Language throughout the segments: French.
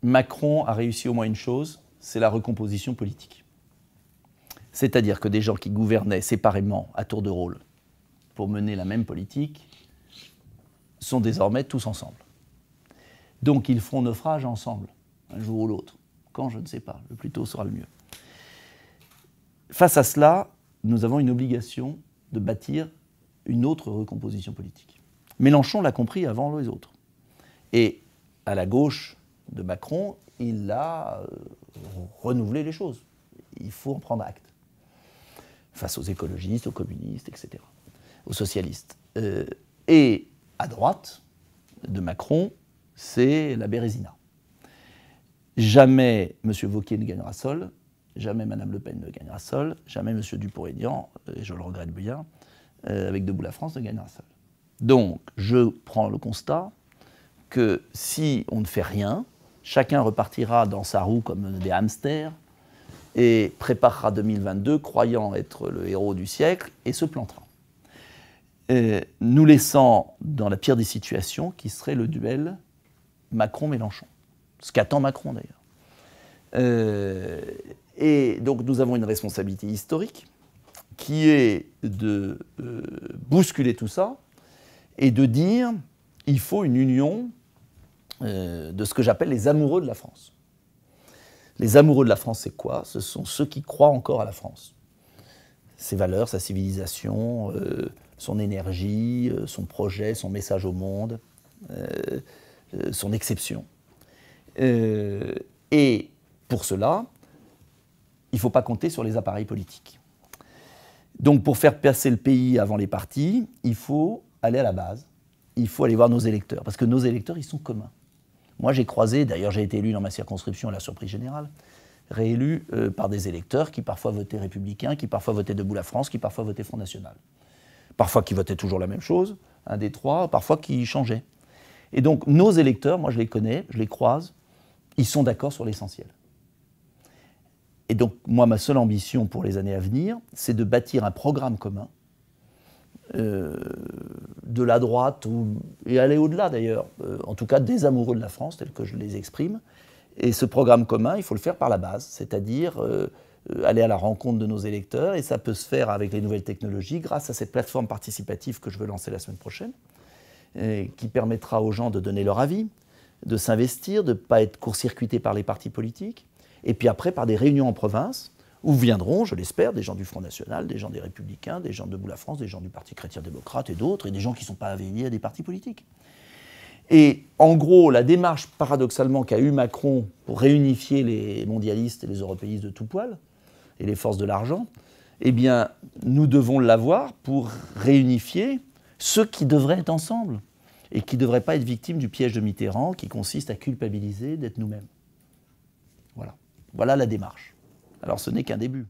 Macron a réussi au moins une chose, c'est la recomposition politique. C'est-à-dire que des gens qui gouvernaient séparément à tour de rôle pour mener la même politique sont désormais tous ensemble. Donc ils feront naufrage ensemble, un jour ou l'autre. Quand, je ne sais pas, le plus tôt sera le mieux. Face à cela, nous avons une obligation de bâtir une autre recomposition politique. Mélenchon l'a compris avant les autres. Et à la gauche de Macron, il a renouvelé les choses. Il faut en prendre acte. Face aux écologistes, aux communistes, etc., aux socialistes. Et à droite de Macron, c'est la Bérésina. Jamais M. Wauquiez ne gagnera seul, jamais Mme Le Pen ne gagnera seul, jamais M. Dupont-Aignan, et je le regrette bien, avec Debout la France, ne gagnera seul. Donc, je prends le constat que si on ne fait rien, chacun repartira dans sa roue comme des hamsters et préparera 2022 croyant être le héros du siècle et se plantera. Nous laissant dans la pire des situations qui serait le duel Macron-Mélenchon. Ce qu'attend Macron d'ailleurs. Et donc nous avons une responsabilité historique qui est de bousculer tout ça et de dire il faut une union de ce que j'appelle les amoureux de la France. Les amoureux de la France, c'est quoi? Ce sont ceux qui croient encore à la France. Ses valeurs, sa civilisation, son énergie, son projet, son message au monde, son exception. Et pour cela, il ne faut pas compter sur les appareils politiques. Donc pour faire passer le pays avant les partis, il faut aller à la base, il faut aller voir nos électeurs, parce que nos électeurs, ils sont communs. Moi, j'ai croisé, d'ailleurs j'ai été élu dans ma circonscription à la surprise générale, réélu par des électeurs qui parfois votaient Républicains, qui parfois votaient Debout la France, qui parfois votaient Front National. Parfois qui votaient toujours la même chose, un des trois, parfois qui changeaient. Et donc nos électeurs, moi je les connais, je les croise, ils sont d'accord sur l'essentiel. Et donc moi ma seule ambition pour les années à venir, c'est de bâtir un programme commun, de la droite, et aller au-delà d'ailleurs, en tout cas des amoureux de la France, tels que je les exprime. Et ce programme commun, il faut le faire par la base, c'est-à-dire aller à la rencontre de nos électeurs, et ça peut se faire avec les nouvelles technologies, grâce à cette plateforme participative que je veux lancer la semaine prochaine, qui permettra aux gens de donner leur avis, de s'investir, de ne pas être court-circuités par les partis politiques, et puis après par des réunions en province, où viendront, je l'espère, des gens du Front National, des gens des Républicains, des gens de Debout la France, des gens du Parti chrétien-démocrate et d'autres, et des gens qui ne sont pas affiliés à des partis politiques. Et en gros, la démarche paradoxalement qu'a eu Macron pour réunifier les mondialistes et les européistes de tout poil, et les forces de l'argent, eh bien, nous devons l'avoir pour réunifier ceux qui devraient être ensemble, et qui ne devraient pas être victimes du piège de Mitterrand, qui consiste à culpabiliser d'être nous-mêmes. Voilà. Voilà la démarche. Alors ce n'est qu'un début.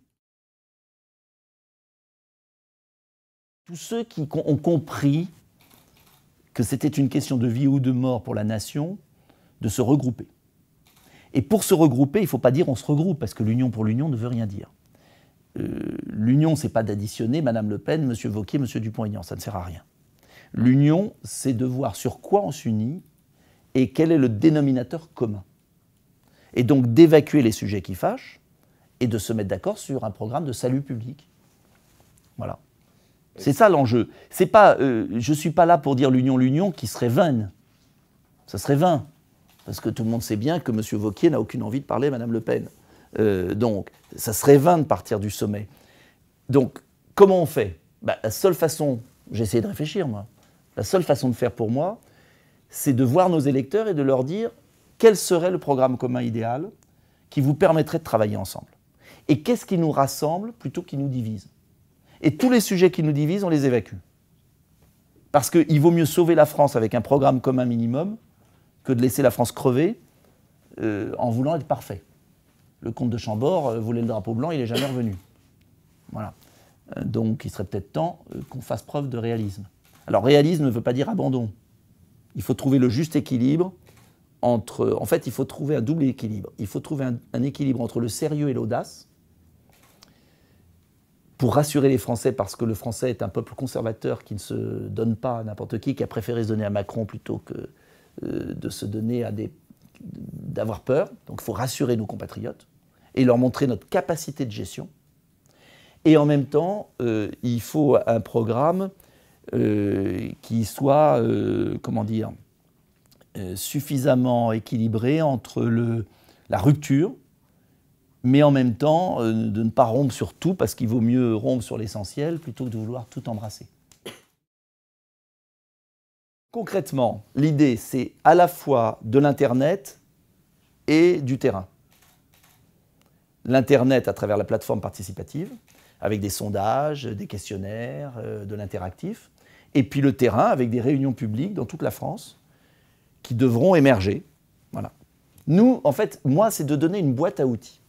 Tous ceux qui ont compris que c'était une question de vie ou de mort pour la nation, de se regrouper. Et pour se regrouper, il ne faut pas dire on se regroupe, parce que l'union pour l'union ne veut rien dire. L'union, ce n'est pas d'additionner Mme Le Pen, M. Wauquiez, M. Dupont-Aignan, ça ne sert à rien. L'union, c'est de voir sur quoi on s'unit et quel est le dénominateur commun. Et donc d'évacuer les sujets qui fâchent, et de se mettre d'accord sur un programme de salut public. Voilà. C'est ça l'enjeu. C'est pas, je ne suis pas là pour dire l'union qui serait vaine. Ça serait vain. Parce que tout le monde sait bien que M. Wauquiez n'a aucune envie de parler à Mme Le Pen. Donc, ça serait vain de partir du sommet. Donc, comment on fait? La seule façon, j'ai essayé de réfléchir moi, la seule façon de faire pour moi, c'est de voir nos électeurs et de leur dire quel serait le programme commun idéal qui vous permettrait de travailler ensemble. Et qu'est-ce qui nous rassemble plutôt qu'il nous divise? Et tous les sujets qui nous divisent, on les évacue. Parce qu'il vaut mieux sauver la France avec un programme commun minimum que de laisser la France crever en voulant être parfait. Le comte de Chambord voulait le drapeau blanc, il n'est jamais revenu. Voilà. Donc il serait peut-être temps qu'on fasse preuve de réalisme. Alors réalisme ne veut pas dire abandon. Il faut trouver le juste équilibre entre... En fait, il faut trouver un double équilibre. Il faut trouver un équilibre entre le sérieux et l'audace, pour rassurer les Français, parce que le Français est un peuple conservateur qui ne se donne pas à n'importe qui a préféré se donner à Macron plutôt que de se donner à des d'avoir peur. Donc il faut rassurer nos compatriotes et leur montrer notre capacité de gestion. Et en même temps, il faut un programme qui soit, comment dire, suffisamment équilibré entre la rupture, mais en même temps de ne pas rompre sur tout, parce qu'il vaut mieux rompre sur l'essentiel plutôt que de vouloir tout embrasser. Concrètement, l'idée, c'est à la fois de l'Internet et du terrain. L'Internet à travers la plateforme participative, avec des sondages, des questionnaires, de l'interactif, et puis le terrain avec des réunions publiques dans toute la France qui devront émerger. Voilà. Nous, en fait, moi, c'est de donner une boîte à outils.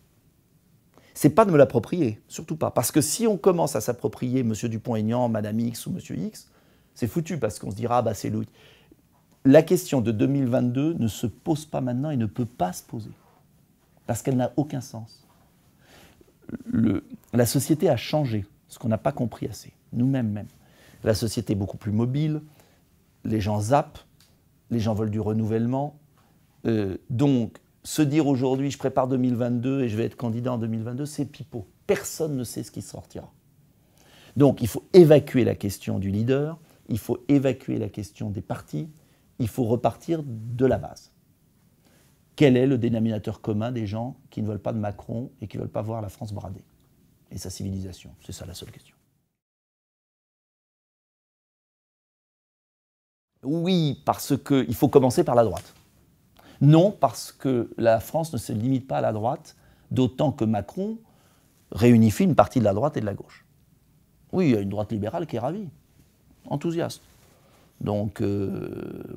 C'est pas de me l'approprier, surtout pas. Parce que si on commence à s'approprier M. Dupont-Aignan, Mme X ou M. X, c'est foutu parce qu'on se dira, ah bah c'est l'outil. La question de 2022 ne se pose pas maintenant et ne peut pas se poser. Parce qu'elle n'a aucun sens. La société a changé, ce qu'on n'a pas compris assez, nous-mêmes même. La société est beaucoup plus mobile, les gens zappent, les gens veulent du renouvellement. Donc, se dire aujourd'hui, je prépare 2022 et je vais être candidat en 2022, c'est pipeau. Personne ne sait ce qui sortira. Donc, il faut évacuer la question du leader, il faut évacuer la question des partis, il faut repartir de la base. Quel est le dénominateur commun des gens qui ne veulent pas de Macron et qui ne veulent pas voir la France bradée et sa civilisation? C'est ça la seule question. Oui, parce qu'il faut commencer par la droite. Non, parce que la France ne se limite pas à la droite, d'autant que Macron réunifie une partie de la droite et de la gauche. Oui, il y a une droite libérale qui est ravie, enthousiaste. Donc,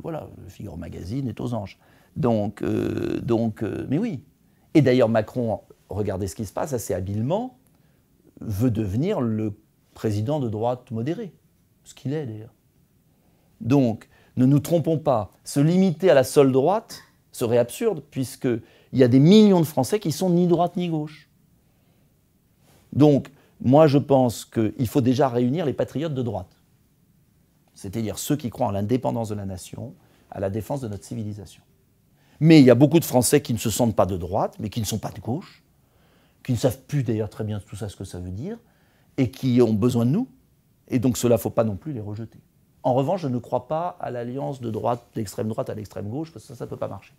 voilà, le Figaro Magazine est aux anges. Mais oui. Et d'ailleurs, Macron, regardez ce qui se passe, assez habilement, veut devenir le président de droite modérée. Ce qu'il est, d'ailleurs. Donc, ne nous trompons pas. Se limiter à la seule droite serait absurde, puisqu'il y a des millions de Français qui sont ni droite ni gauche. Donc, moi, je pense qu'il faut déjà réunir les patriotes de droite. C'est-à-dire ceux qui croient en l'indépendance de la nation, à la défense de notre civilisation. Mais il y a beaucoup de Français qui ne se sentent pas de droite, mais qui ne sont pas de gauche, qui ne savent plus d'ailleurs très bien tout ça ce que ça veut dire, et qui ont besoin de nous. Et donc cela, il ne faut pas non plus les rejeter. En revanche, je ne crois pas à l'alliance de droite, d'extrême droite à l'extrême gauche, parce que ça ne peut pas marcher.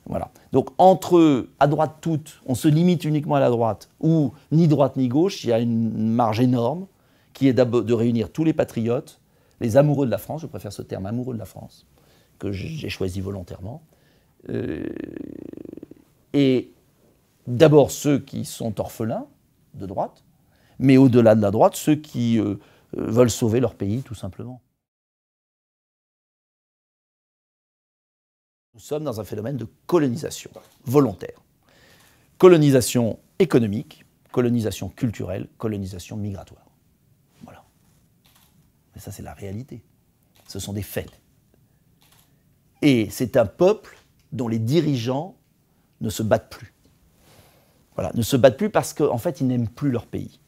Voilà. Donc entre à droite toute, on se limite uniquement à la droite, ou ni droite ni gauche, il y a une marge énorme qui est de réunir tous les patriotes, les amoureux de la France, je préfère ce terme, amoureux de la France, que j'ai choisi volontairement. Et d'abord ceux qui sont orphelins de droite, mais au-delà de la droite, ceux qui veulent sauver leur pays, tout simplement. Nous sommes dans un phénomène de colonisation volontaire. Colonisation économique, colonisation culturelle, colonisation migratoire. Voilà. Mais ça, c'est la réalité. Ce sont des faits. Et c'est un peuple dont les dirigeants ne se battent plus. Voilà, ne se battent plus parce qu'en fait, ils n'aiment plus leur pays.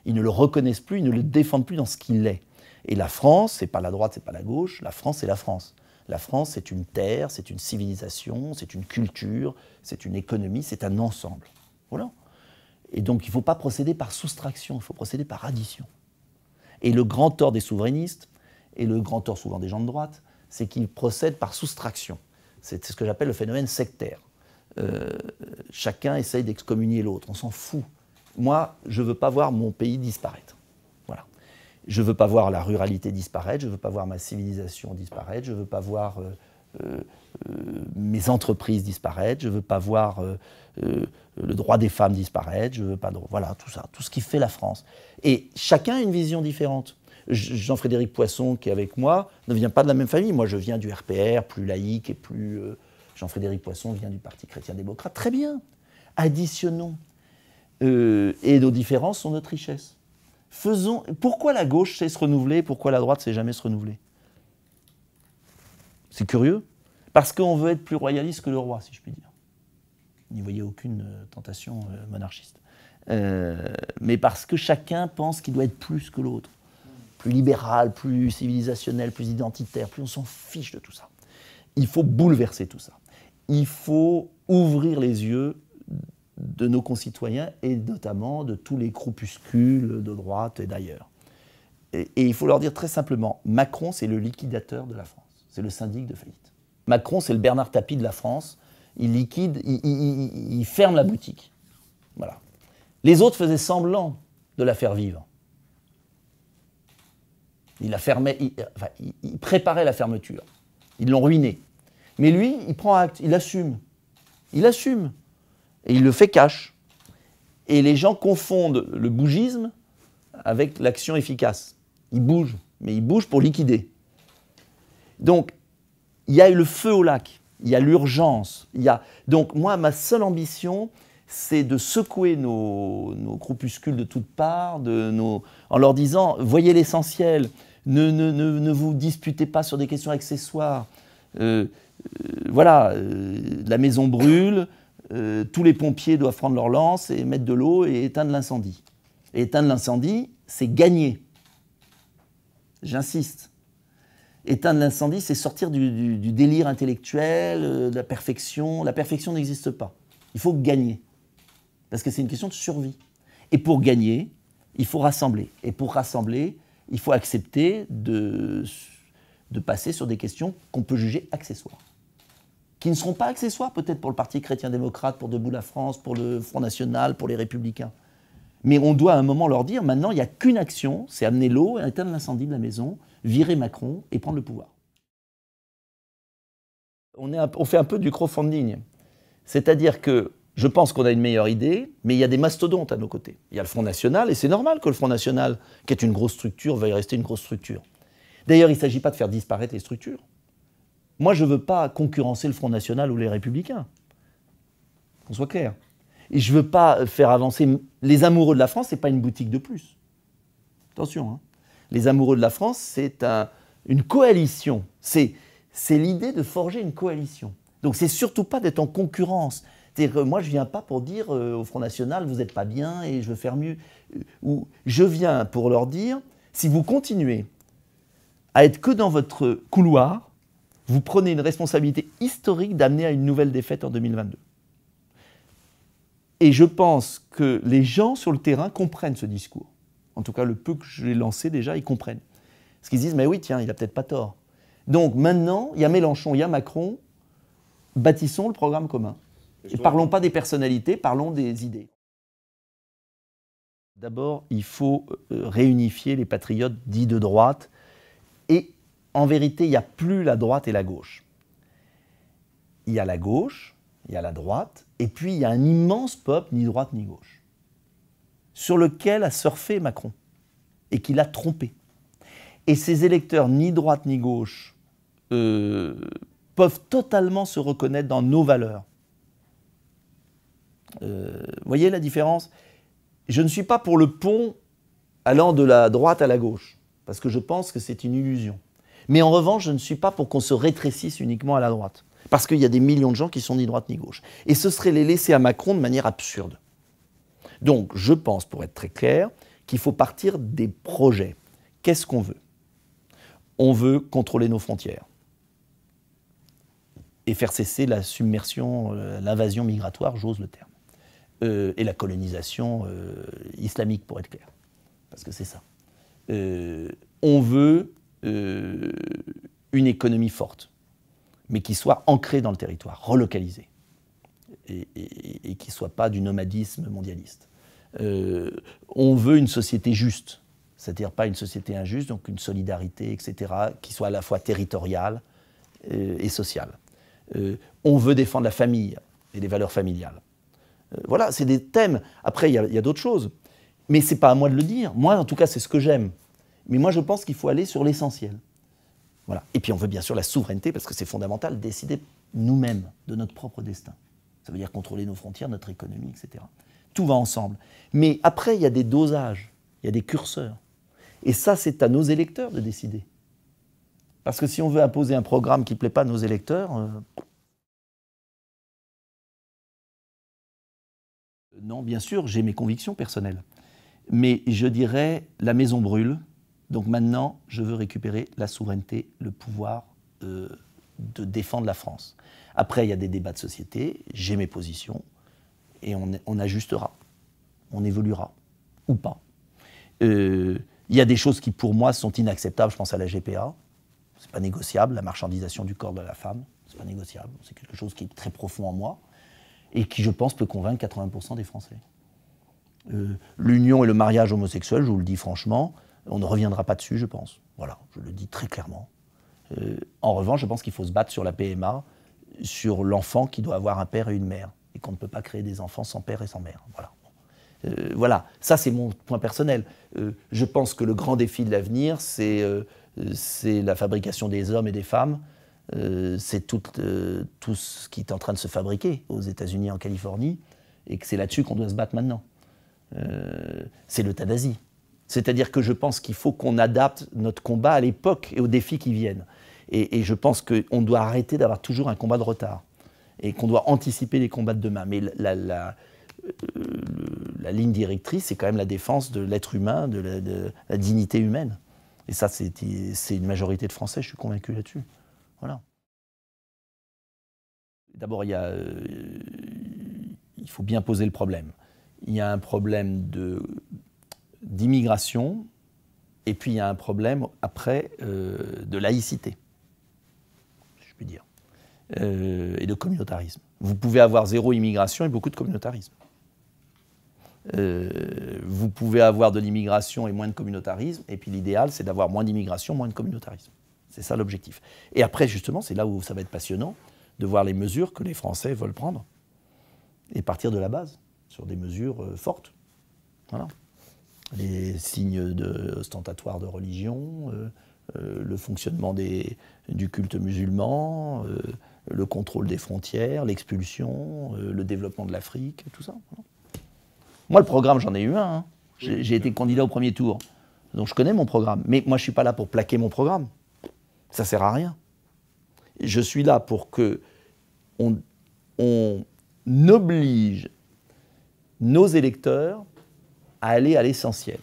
Ils ne le reconnaissent plus, ils ne le défendent plus dans ce qu'il est. Et la France, c'est pas la droite, c'est pas la gauche, la France, c'est la France. La France, c'est une terre, c'est une civilisation, c'est une culture, c'est une économie, c'est un ensemble. Voilà. Et donc, il ne faut pas procéder par soustraction, il faut procéder par addition. Et le grand tort des souverainistes, et le grand tort souvent des gens de droite, c'est qu'ils procèdent par soustraction. C'est ce que j'appelle le phénomène sectaire. Chacun essaye d'excommunier l'autre, on s'en fout. Moi, je ne veux pas voir mon pays disparaître. Voilà. Je ne veux pas voir la ruralité disparaître, je ne veux pas voir ma civilisation disparaître, je ne veux pas voir mes entreprises disparaître, je ne veux pas voir le droit des femmes disparaître, je veux pas de... Voilà, tout ça, tout ce qui fait la France. Et chacun a une vision différente. Jean-Frédéric Poisson, qui est avec moi, ne vient pas de la même famille. Moi, je viens du RPR, plus laïque et plus... Jean-Frédéric Poisson vient du Parti chrétien-démocrate. Très bien. Additionnons. Et nos différences sont notre richesse. Faisons... Pourquoi la gauche sait se renouveler, pourquoi la droite ne sait jamais se renouveler? C'est curieux. Parce qu'on veut être plus royaliste que le roi, si je puis dire. N'y voyez aucune tentation monarchiste. Mais parce que chacun pense qu'il doit être plus que l'autre. Plus libéral, plus civilisationnel, plus identitaire, plus on s'en fiche de tout ça. Il faut bouleverser tout ça. il faut ouvrir les yeux de nos concitoyens et notamment de tous les groupuscules de droite et d'ailleurs. Et il faut leur dire très simplement, Macron, c'est le liquidateur de la France. C'est le syndic de faillite. Macron, c'est le Bernard Tapie de la France. Il liquide, il ferme la boutique. Voilà. Les autres faisaient semblant de la faire vivre. Il la fermait, il préparait la fermeture. Ils l'ont ruinée. Mais lui, il prend acte, il assume. Il assume. Et il le fait cash. Et les gens confondent le bougisme avec l'action efficace. Ils bougent, mais ils bougent pour liquider. Donc, il y a le feu au lac, il y a l'urgence. Donc, moi, ma seule ambition, c'est de secouer nos groupuscules de toutes parts, en leur disant, voyez l'essentiel, ne vous disputez pas sur des questions accessoires. La maison brûle, tous les pompiers doivent prendre leur lance et mettre de l'eau et éteindre l'incendie. Et éteindre l'incendie, c'est gagner. J'insiste. Éteindre l'incendie, c'est sortir du délire intellectuel, de la perfection. La perfection n'existe pas. Il faut gagner. Parce que c'est une question de survie. Et pour gagner, il faut rassembler. Et pour rassembler, il faut accepter de passer sur des questions qu'on peut juger accessoires. Qui ne seront pas accessoires peut-être pour le Parti chrétien-démocrate, pour Debout la France, pour le Front National, pour les Républicains. Mais on doit à un moment leur dire, maintenant, il n'y a qu'une action, c'est amener l'eau, éteindre l'incendie de la maison, virer Macron et prendre le pouvoir. On fait un peu du crowdfunding. C'est-à-dire que je pense qu'on a une meilleure idée, mais il y a des mastodontes à nos côtés. Il y a le Front National, et c'est normal que le Front National, qui est une grosse structure, veuille rester une grosse structure. D'ailleurs, il ne s'agit pas de faire disparaître les structures. Moi, je ne veux pas concurrencer le Front National ou les Républicains. Qu'on soit clair. Et je ne veux pas faire avancer... Les Amoureux de la France, ce n'est pas une boutique de plus. Attention, hein. Les Amoureux de la France, c'est une coalition. C'est l'idée de forger une coalition. Donc, c'est surtout pas d'être en concurrence. C'est-à-dire que moi, je ne viens pas pour dire au Front National, vous n'êtes pas bien et je veux faire mieux. Ou je viens pour leur dire, si vous continuez à être que dans votre couloir, vous prenez une responsabilité historique d'amener à une nouvelle défaite en 2022. Et je pense que les gens sur le terrain comprennent ce discours. En tout cas, le peu que j'ai lancé déjà, ils comprennent. Parce qu'ils disent, mais oui, tiens, il n'a peut-être pas tort. Donc maintenant, il y a Mélenchon, il y a Macron, bâtissons le programme commun. Et parlons pas des personnalités, parlons des idées. D'abord, il faut réunifier les patriotes dits de droite. Et en vérité, il n'y a plus la droite et la gauche. Il y a la gauche, il y a la droite, et puis il y a un immense peuple, ni droite ni gauche, sur lequel a surfé Macron, et qui l'a trompé. Et ces électeurs, ni droite ni gauche, peuvent totalement se reconnaître dans nos valeurs. Voyez la différence? Je ne suis pas pour le pont allant de la droite à la gauche, parce que je pense que c'est une illusion. Mais en revanche, je ne suis pas pour qu'on se rétrécisse uniquement à la droite, parce qu'il y a des millions de gens qui sont ni droite ni gauche. Et ce serait les laisser à Macron de manière absurde. Donc, je pense, pour être très clair, qu'il faut partir des projets. Qu'est-ce qu'on veut? On veut contrôler nos frontières et faire cesser la submersion, l'invasion migratoire, j'ose le terme, et la colonisation islamique, pour être clair, parce que c'est ça. On veut une économie forte, mais qui soit ancrée dans le territoire, relocalisée, et qui ne soit pas du nomadisme mondialiste. On veut une société juste, c'est-à-dire pas une société injuste, donc une solidarité, etc., qui soit à la fois territoriale et sociale. On veut défendre la famille et les valeurs familiales. Voilà, c'est des thèmes. Après, il y a d'autres choses. Mais ce n'est pas à moi de le dire. Moi, en tout cas, c'est ce que j'aime. Mais moi, je pense qu'il faut aller sur l'essentiel. Voilà. Et puis, on veut bien sûr la souveraineté, parce que c'est fondamental, décider nous-mêmes de notre propre destin. Ça veut dire contrôler nos frontières, notre économie, etc. Tout va ensemble. Mais après, il y a des dosages, il y a des curseurs. Et ça, c'est à nos électeurs de décider. Parce que si on veut imposer un programme qui ne plaît pas à nos électeurs... Non, bien sûr, j'ai mes convictions personnelles. Mais je dirais, la maison brûle. Donc maintenant, je veux récupérer la souveraineté, le pouvoir de défendre la France. Après, il y a des débats de société, j'ai mes positions, et on ajustera, on évoluera, ou pas. Il y a des choses qui, pour moi, sont inacceptables. Je pense à la GPA. C'est pas négociable, la marchandisation du corps de la femme. C'est pas négociable. C'est quelque chose qui est très profond en moi et qui, je pense, peut convaincre 80% des Français. L'union et le mariage homosexuel, je vous le dis franchement, on ne reviendra pas dessus, je pense. Voilà, je le dis très clairement. En revanche, je pense qu'il faut se battre sur la PMA, sur l'enfant qui doit avoir un père et une mère, et qu'on ne peut pas créer des enfants sans père et sans mère. Voilà. Voilà, ça c'est mon point personnel. Je pense que le grand défi de l'avenir, c'est la fabrication des hommes et des femmes. C'est tout ce qui est en train de se fabriquer aux États-Unis, en Californie, et que c'est là-dessus qu'on doit se battre maintenant. C'est l'euthanasie. C'est-à-dire que je pense qu'il faut qu'on adapte notre combat à l'époque et aux défis qui viennent. Et je pense qu'on doit arrêter d'avoir toujours un combat de retard et qu'on doit anticiper les combats de demain. Mais la ligne directrice, c'est quand même la défense de l'être humain, de la dignité humaine. Et ça, c'est une majorité de Français, je suis convaincu là-dessus. Voilà. D'abord, il faut bien poser le problème. Il y a un problème d'immigration, et puis il y a un problème, après, de laïcité, si je puis dire, et de communautarisme. Vous pouvez avoir zéro immigration et beaucoup de communautarisme. Vous pouvez avoir de l'immigration et moins de communautarisme, et puis l'idéal, c'est d'avoir moins d'immigration, moins de communautarisme. C'est ça l'objectif. Et après, justement, c'est là où ça va être passionnant, de voir les mesures que les Français veulent prendre, et partir de la base, sur des mesures fortes. Voilà. Les signes ostentatoires de religion, le fonctionnement du culte musulman, le contrôle des frontières, l'expulsion, le développement de l'Afrique, tout ça. Voilà. Moi, le programme, j'en ai eu un. Hein. J'ai été candidat au premier tour. Donc je connais mon programme. Mais moi, je ne suis pas là pour plaquer mon programme. Ça ne sert à rien. Je suis là pour qu'on oblige nos électeurs à aller à l'essentiel.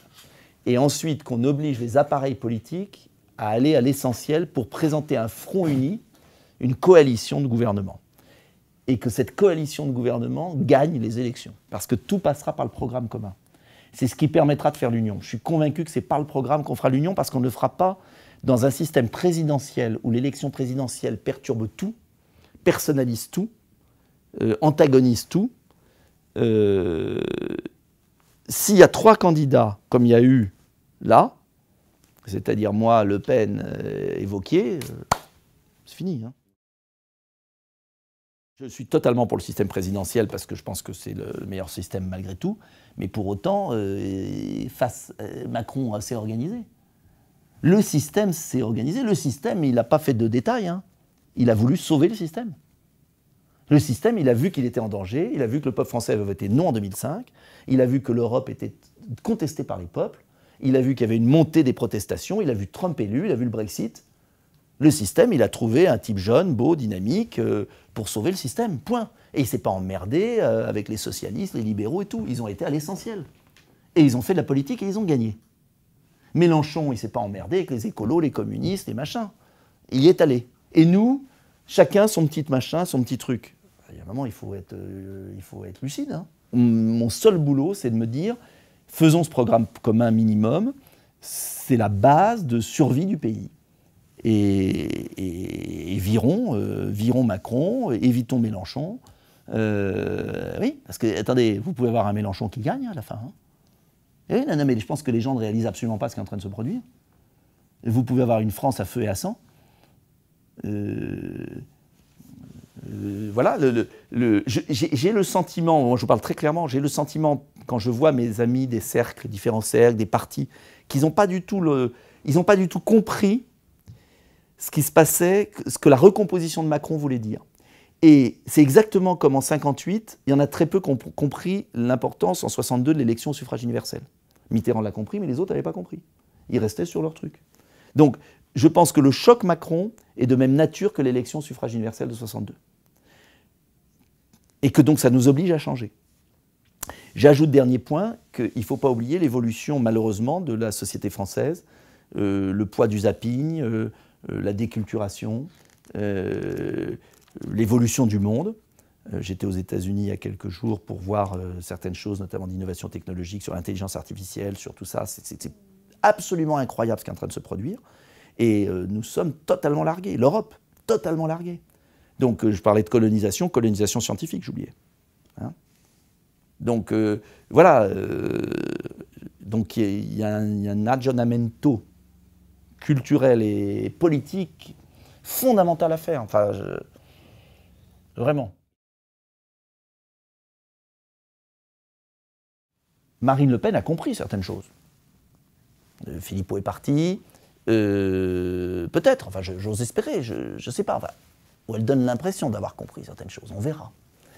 Et ensuite, qu'on oblige les appareils politiques à aller à l'essentiel pour présenter un front uni, une coalition de gouvernement. Et que cette coalition de gouvernement gagne les élections. Parce que tout passera par le programme commun. C'est ce qui permettra de faire l'union. Je suis convaincu que ce n'est pas le programme qu'on fera l'union, parce qu'on ne le fera pas dans un système présidentiel où l'élection présidentielle perturbe tout, personnalise tout, antagonise tout. S'il y a 3 candidats, comme il y a eu là, c'est-à-dire moi, Le Pen et Wauquiez, c'est fini. Hein. Je suis totalement pour le système présidentiel parce que je pense que c'est le meilleur système malgré tout. Mais pour autant, Macron s'est organisé. Le système s'est organisé. Le système, il n'a pas fait de détails. Hein. Il a voulu sauver le système. Le système, il a vu qu'il était en danger. Il a vu que le peuple français avait voté non en 2005. Il a vu que l'Europe était contestée par les peuples. Il a vu qu'il y avait une montée des protestations. Il a vu Trump élu. Il a vu le Brexit. Le système, il a trouvé un type jeune, beau, dynamique, pour sauver le système, point. Et il ne s'est pas emmerdé avec les socialistes, les libéraux et tout. Ils ont été à l'essentiel. Et ils ont fait de la politique et ils ont gagné. Mélenchon, il ne s'est pas emmerdé avec les écolos, les communistes, les machins. Il y est allé. Et nous, chacun son petit machin, son petit truc. Il y a un moment, il faut être lucide. Hein. Mon seul boulot, c'est de me dire, faisons ce programme commun minimum. C'est la base de survie du pays. Et virons Macron, évitons Mélenchon. Oui, parce que, attendez, vous pouvez avoir un Mélenchon qui gagne à la fin. Hein. Et oui, non, mais je pense que les gens ne réalisent absolument pas ce qui est en train de se produire. Vous pouvez avoir une France à feu et à sang. Voilà, j'ai le sentiment, moi je vous parle très clairement, j'ai le sentiment, quand je vois mes amis des cercles, différents cercles, des partis, qu'ils n'ont pas du tout compris ce qui se passait, ce que la recomposition de Macron voulait dire. Et c'est exactement comme en 1958, il y en a très peu qui ont compris l'importance en 1962 de l'élection au suffrage universel. Mitterrand l'a compris, mais les autres n'avaient pas compris. Ils restaient sur leur truc. Donc, je pense que le choc Macron est de même nature que l'élection au suffrage universel de 1962. Et que donc ça nous oblige à changer. J'ajoute, dernier point, qu'il ne faut pas oublier l'évolution, malheureusement, de la société française, le poids du zapping, la déculturation, l'évolution du monde. J'étais aux États-Unis il y a quelques jours pour voir certaines choses, notamment d'innovation technologique, sur l'intelligence artificielle, sur tout ça. C'est absolument incroyable ce qui est en train de se produire. Et nous sommes totalement largués. L'Europe, totalement larguée. Donc je parlais de colonisation scientifique, j'oubliais. Hein, donc voilà. Donc il y a un aggiornamento culturel et politique fondamental à faire. Enfin, vraiment. Marine Le Pen a compris certaines choses. Philippot est parti, peut-être, enfin j'ose espérer, je ne sais pas, enfin, où elle donne l'impression d'avoir compris certaines choses, on verra.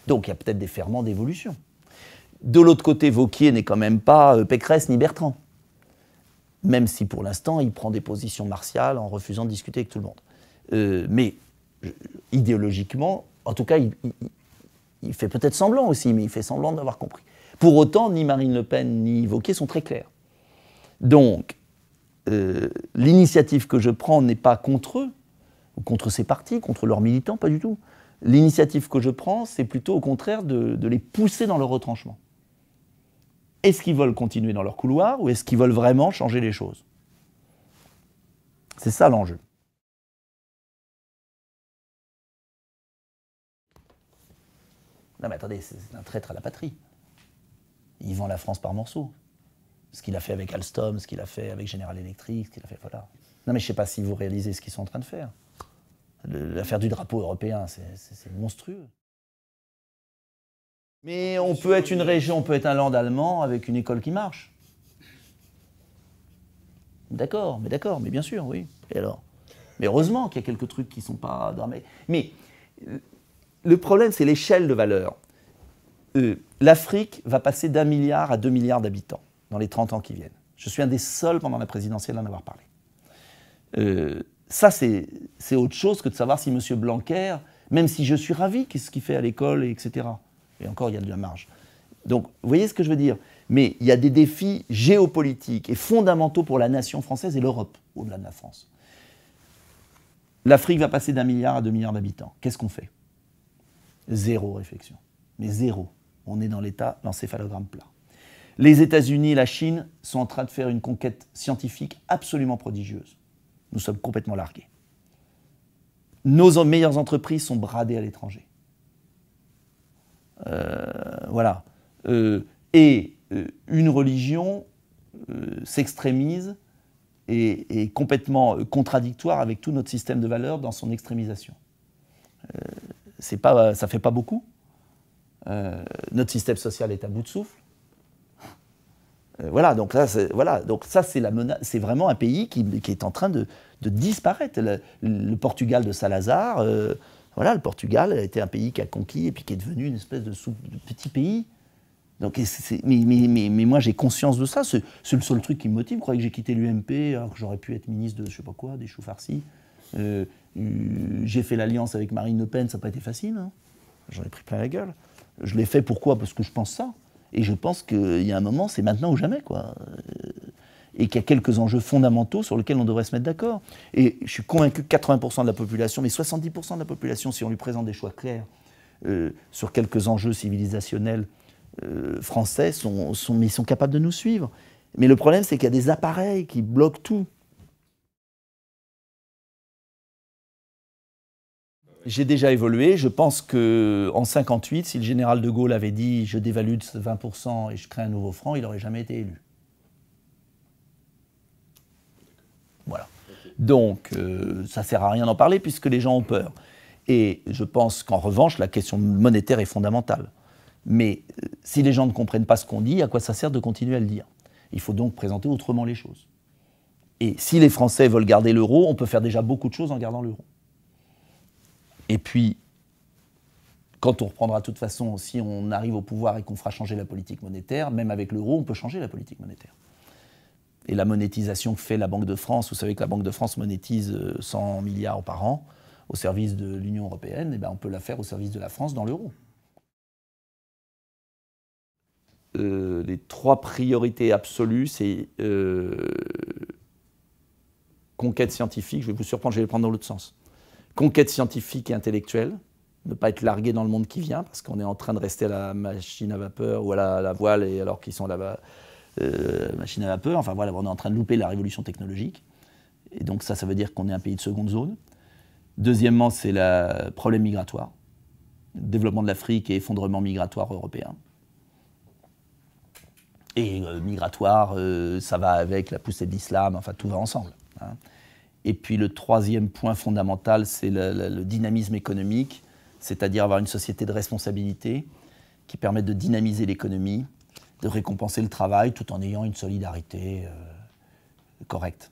Donc il y a peut-être des ferments d'évolution. De l'autre côté, Wauquiez n'est quand même pas Pécresse ni Bertrand, même si pour l'instant il prend des positions martiales en refusant de discuter avec tout le monde. Mais idéologiquement, en tout cas, il fait peut-être semblant aussi, mais il fait semblant d'avoir compris. Pour autant, ni Marine Le Pen ni Wauquiez sont très clairs. Donc, l'initiative que je prends n'est pas contre eux, ou contre ces partis, contre leurs militants, pas du tout. L'initiative que je prends, c'est plutôt au contraire de les pousser dans leur retranchement. Est-ce qu'ils veulent continuer dans leur couloir, ou est-ce qu'ils veulent vraiment changer les choses? C'est ça l'enjeu. Non mais attendez, c'est un traître à la patrie. Il vend la France par morceaux. Ce qu'il a fait avec Alstom, ce qu'il a fait avec General Electric, ce qu'il a fait, voilà. Non mais je ne sais pas si vous réalisez ce qu'ils sont en train de faire. L'affaire du drapeau européen, c'est monstrueux. Mais on peut être une région, on peut être un land allemand avec une école qui marche. D'accord, mais bien sûr, oui. Et alors? Mais heureusement qu'il y a quelques trucs qui ne sont pas dramatiques. Mais le problème, c'est l'échelle de valeur. L'Afrique va passer d'1 milliard à 2 milliards d'habitants dans les 30 ans qui viennent. Je suis un des seuls pendant la présidentielle d'en avoir parlé. Ça, c'est autre chose que de savoir si M. Blanquer, même si je suis ravi, qu'est-ce qu'il fait à l'école, etc. Et encore, il y a de la marge. Donc, vous voyez ce que je veux dire? Mais il y a des défis géopolitiques et fondamentaux pour la nation française et l'Europe, au-delà de la France. L'Afrique va passer d'1 milliard à 2 milliards d'habitants. Qu'est-ce qu'on fait? Zéro réflexion. Mais zéro. On est dans l'état, l'encéphalogramme plat. Les États-Unis et la Chine sont en train de faire une conquête scientifique absolument prodigieuse. Nous sommes complètement largués. Nos meilleures entreprises sont bradées à l'étranger. Voilà. Et une religion s'extrémise et est complètement contradictoire avec tout notre système de valeurs dans son extrémisation. Ça ne fait pas beaucoup. Notre système social est à bout de souffle. Voilà, donc ça, c'est la menace. C'est vraiment un pays qui est en train de disparaître. Le Portugal de Salazar, voilà, le Portugal a été un pays qui a conquis et puis qui est devenu une espèce de petit pays. Donc, mais moi, j'ai conscience de ça. C'est le seul truc qui me motive. Vous croyez que j'ai quitté l'UMP alors que j'aurais pu être ministre de je sais pas quoi, des choux farcis. J'ai fait l'alliance avec Marine Le Pen, ça n'a pas été facile. Hein. J'en ai pris plein la gueule. Je l'ai fait pourquoi? Parce que je pense ça. Et je pense qu'il y a un moment, c'est maintenant ou jamais, quoi. Et qu'il y a quelques enjeux fondamentaux sur lesquels on devrait se mettre d'accord. Et je suis convaincu que 80% de la population, mais 70% de la population, si on lui présente des choix clairs sur quelques enjeux civilisationnels français, sont capables de nous suivre. Mais le problème, c'est qu'il y a des appareils qui bloquent tout. J'ai déjà évolué. Je pense qu'en 1958, si le général de Gaulle avait dit « je dévalue de 20% et je crée un nouveau franc », il n'aurait jamais été élu. Voilà. Donc, ça ne sert à rien d'en parler puisque les gens ont peur. Et je pense qu'en revanche, la question monétaire est fondamentale. Mais si les gens ne comprennent pas ce qu'on dit, à quoi ça sert de continuer à le dire? Il faut donc présenter autrement les choses. Et si les Français veulent garder l'euro, on peut faire déjà beaucoup de choses en gardant l'euro. Et puis, quand on reprendra de toute façon, si on arrive au pouvoir et qu'on fera changer la politique monétaire, même avec l'euro, on peut changer la politique monétaire. Et la monétisation que fait la Banque de France, vous savez que la Banque de France monétise 100 milliards par an au service de l'Union européenne, et bien on peut la faire au service de la France dans l'euro. Les 3 priorités absolues, c'est conquête scientifique, je vais vous surprendre, je vais les prendre dans l'autre sens. conquête scientifique et intellectuelle, ne pas être largué dans le monde qui vient, parce qu'on est en train de rester à la machine à vapeur ou à la voile, et alors qu'ils sont à la machine à vapeur. Enfin voilà, on est en train de louper la révolution technologique. Et donc ça veut dire qu'on est un pays de seconde zone. Deuxièmement, c'est le problème migratoire. Développement de l'Afrique et effondrement migratoire européen. Et migratoire, ça va avec la poussée de l'islam, enfin tout va ensemble. Hein. Et puis le troisième point fondamental, c'est le dynamisme économique, c'est-à-dire avoir une société de responsabilité qui permette de dynamiser l'économie, de récompenser le travail tout en ayant une solidarité correcte.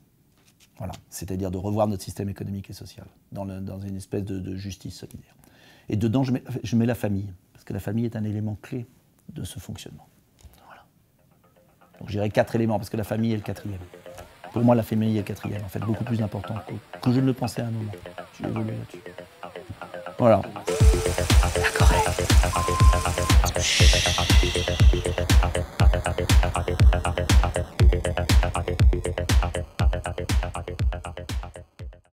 Voilà. C'est-à-dire de revoir notre système économique et social dans une espèce de justice solidaire. Et dedans, je mets la famille, parce que la famille est un élément clé de ce fonctionnement. Voilà. Donc je dirais 4 éléments, parce que la famille est le 4e. Pour moi, la famille est le 4e, en fait, beaucoup plus important que je ne le pensais à un moment. J'ai évolué là-dessus. Voilà.